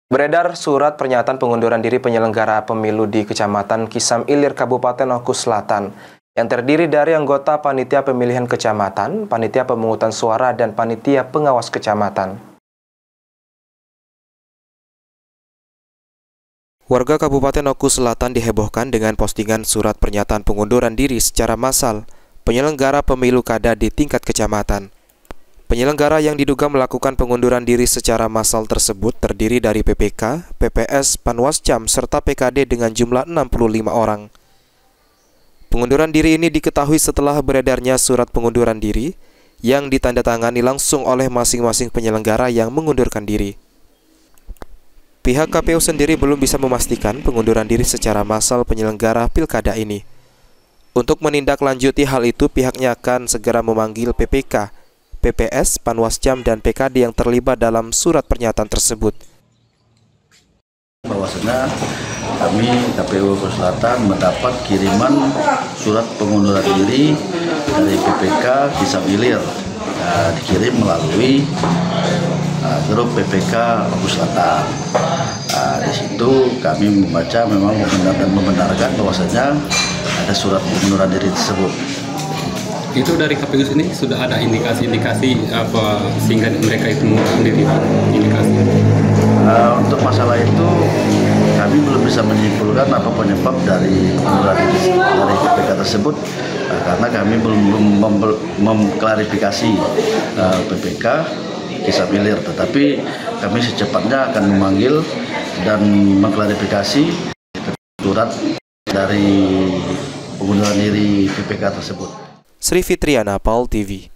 Beredar surat pernyataan pengunduran diri penyelenggara pemilu di Kecamatan Kisam Ilir, Kabupaten Oku Selatan, yang terdiri dari anggota Panitia Pemilihan Kecamatan, Panitia Pemungutan Suara, dan Panitia Pengawas Kecamatan. Warga Kabupaten Oku Selatan dihebohkan dengan postingan surat pernyataan pengunduran diri secara massal penyelenggara pemilu kada di tingkat kecamatan. Penyelenggara yang diduga melakukan pengunduran diri secara massal tersebut terdiri dari PPK, PPS, Panwascam, serta PKD dengan jumlah 65 orang. Pengunduran diri ini diketahui setelah beredarnya surat pengunduran diri yang ditandatangani langsung oleh masing-masing penyelenggara yang mengundurkan diri. Pihak KPU sendiri belum bisa memastikan pengunduran diri secara massal penyelenggara pilkada ini. Untuk menindaklanjuti hal itu, pihaknya akan segera memanggil PPK, PPS, Panwascam, dan PKD yang terlibat dalam surat pernyataan tersebut. Bahwasanya kami KPU Oku Selatan mendapat kiriman surat pengunduran diri dari PPK Kisam Ilir, dikirim melalui grup PPK Oku Selatan. Di situ kami membaca memang membenarkan bahwasanya ada surat pengunduran diri tersebut. Itu dari KPU sini sudah ada indikasi-indikasi apa sehingga mereka itu mengundurkan diri, indikasi? Untuk masalah itu kami belum bisa menyimpulkan apa penyebab dari pengunduran diri dari PPK tersebut, karena kami belum mengklarifikasi PPK Kisam Ilir, tetapi kami secepatnya akan memanggil dan mengklarifikasi surat dari pengunduran diri PPK tersebut. Sri Fitriana, PAL TV.